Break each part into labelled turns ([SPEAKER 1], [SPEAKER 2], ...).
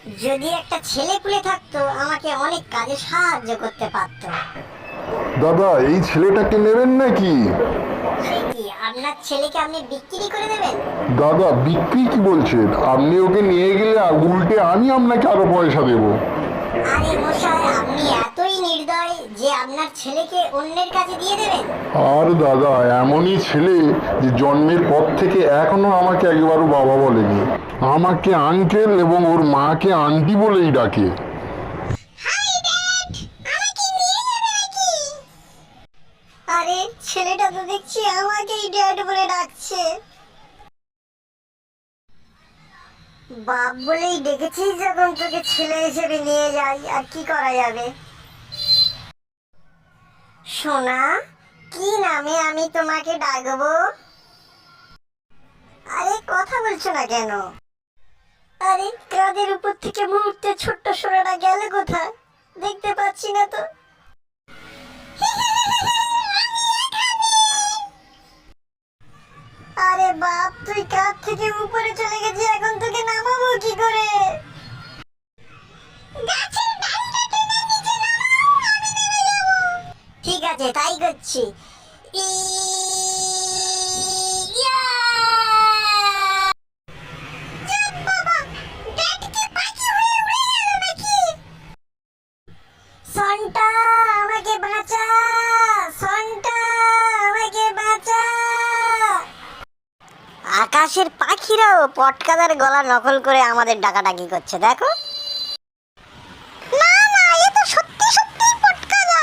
[SPEAKER 1] যদি একটা ছেলে পুলে থাকতো আমাকে অনেক কাজে সাহায্য করতে পারতো।
[SPEAKER 2] দাদা, এই ছেলেটাকে নেবেন নাকি?
[SPEAKER 1] সে কি, আপনার ছেলেকে আপনি বিক্রি করে দেবেন?
[SPEAKER 2] দাদা, বিক্রি কি বলছেন? আপনি ওকে নিয়ে গেলে উল্টে আমি আপনাকে আরো পয়সা দেবো।
[SPEAKER 1] আরে মশাই, আপনি এতই নির্দয় যে আপনার ছেলেকে অন্যের কাছে দিয়ে দেবেন?
[SPEAKER 2] আর দাদা, এমনই ছেলে যে জন্মের পর থেকে এখনো আমাকে একবারও বাবা বলেনি। আমাকে আঙ্কেল এবং ওর মাকে আন্টি বলেই ডাকে।
[SPEAKER 1] আরে ছেলেটা তো দেখছি আমাকেই ড্যাড বলে ডাকছে। বাপ বলেই ডেকেছিস যখন, তোকে ছেলে হিসেবে নিয়ে যাই, আর কি করা যাবে। সোনা, কি নামে আমি তোমাকে ডাকবো? আরে কথা বলছো না কেন? আরে কাঁধের উপর থেকে মুহূর্তে ছোট্ট সোনাটা গেল কোথায়? দেখতে পাচ্ছি না তো। আরে বাপ, তুই কাঁধ থেকে উপরে চলে গেছিস, এখন তোকে নামাবো কি করে? ঠিক আছে, তাই করছি। ইয়া! যাক বাবা, ড্যাড কি পাখি হয়ে উড়ে গেল নাকি? সন্টা, আমাকে বাঁচা! সন্টা, আমাকে বাঁচা! আকাশের পাখিরাও পটকাদার গলা নকল করে আমাদের ডাকাডাকি করছে, দেখো। না না, এ তো সত্যি সত্যি পটকাদা।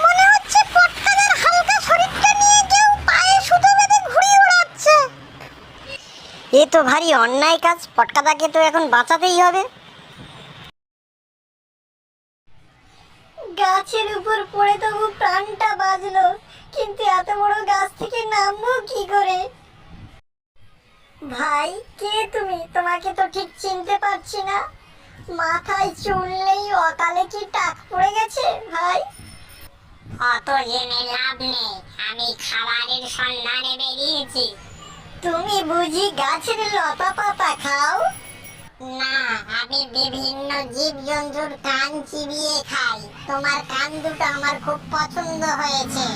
[SPEAKER 1] মনে হচ্ছে পটকাদার হালকা শরীরটা নিয়ে কেউ পায়ে সুতো বেঁধে ঘুড়ি উড়াচ্ছে। এ তো ভারী অন্যায় কাজ, পটকাদাকে তো এখন বাঁচাতেই হবে। গাছের উপর পড়ে তবু প্রাণটা বাঁচলো, কিন্তু এত বড় গাছ থেকে নামবো কি করে? ভাই, কে তুমি? তোমাকে তো ঠিক চিনতে পারছি না। মাথায় চুল নেই, অকালে কি টাক পড়ে গেছে ভাই? অত জেনে লাভ নেই, আমি খাবারের সন্ধানে বেরিয়েছি। তুমি বুঝি গাছের লতা পাতা খাও? না, আমি বিভিন্ন জীবজন্তুর কান চিবিয়ে খাই। তোমার কান দুটো আমার খুব পছন্দ হয়েছে।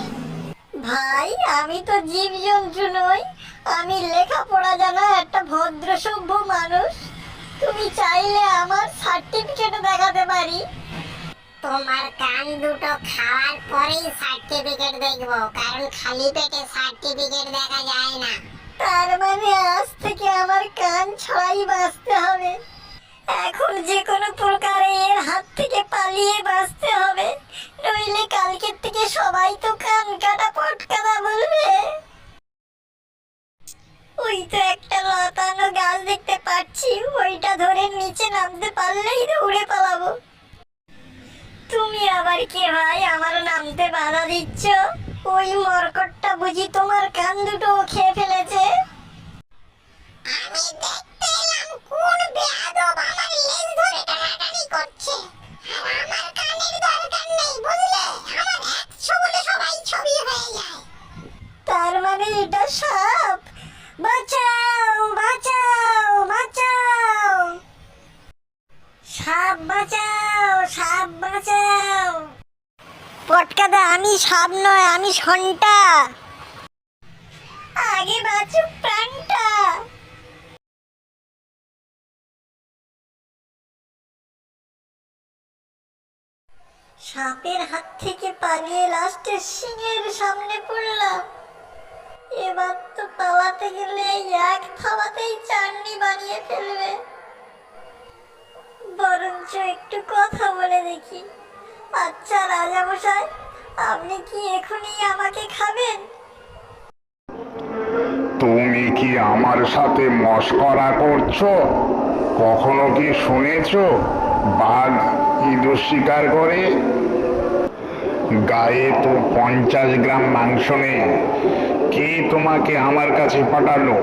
[SPEAKER 1] ভাই, আমি তো জীবজন্তু নই, আমি লেখাপড়া জানা একটা ভদ্র সভ্য মানুষ। তুমি চাইলে আমার সার্টিফিকেট দেখাতে পারি। তোমার কান দুটো খাওয়ার পরেই সার্টিফিকেট দেখবো, কারণ খালি পেটে সার্টিফিকেট দেখা যায় না। তার মানে আজ থেকে আমার কান ছাড়াই বাঁচতে হবে। এখন যে কোনো প্রকারে এর হাত থেকে পালিয়ে বাঁচতে হবে, নইলে কালকের থেকে সবাই তো কান কাটা পটকাদা বলবে। ওই তো একটা লতানো গাছ দেখতে পাচ্ছি, ওইটা ধরে নিচে নামতে পারলেই তো উড়ে পালাবো। তুমি আবার কে ভাই, আমার নামতে বাধা দিচ্ছ? ওই মরকটটা বুঝি তোমার কান দুটো খেয়ে ফেলেছে? আমি দেখতে এলাম কোন বেয়াদব আমার লেজ ধরে টানাটানি করছে। আর আমার কানের দরকার নেই, বুঝলে? আমার 100 বলে সবাই ছবি হয়ে যায়। তার মানে এটা সাপ? বাঁচাও বাঁচাও বাঁচাও! সাপ বাঁচাও, সাপ বাঁচাও! পটকাদা, আমি সাপ নয়, আমি সন্টা। আগে বাঁচুক প্রাণটা। সাপের হাত থেকে পালিয়ে লাস্টে সিংহের সামনে পড়লাম। এবার তো পালাতে গেলে এক থাবাতেই চাটনি বানিয়ে ফেলবে। বরঞ্চ একটু কথা বলে দেখি। আচ্ছা রাজামশাই, আপনি কি এখনই আমাকে খাবেন?
[SPEAKER 2] তুমি কি আমার সাথে মশকরা করছো? কখনো কি শুনেছো বাঘ ইঁদুর শিকার করে? গায়ে তো 50 গ্রাম মাংস নেই। কে তোমাকে আমার কাছে পাঠালো?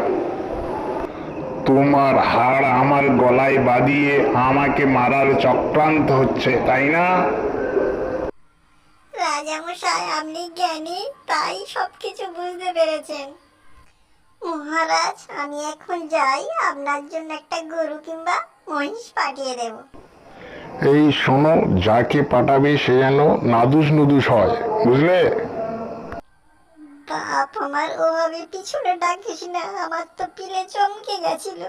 [SPEAKER 2] তোমার হাড় আমার গলায় বাঁধিয়ে আমাকে মারার চক্রান্ত হচ্ছে, তাই না?
[SPEAKER 1] রাজামশাই, আপনি জ্ঞানী, তাই সবকিছু বুঝতে পেরেছেন। মহারাজ, আমি এখন যাই, আপনার জন্য একটা গরু কিংবা মহিষ পাঠিয়ে দেব।
[SPEAKER 2] এই শোনো, যাকে পাঠাবে সে যেন নাদুস নুদুস হয়, বুঝলে?
[SPEAKER 1] বাপ আমার ওভাবে পিছনে ডাকিস না, আমার তো পিলে চমকে গেছিল।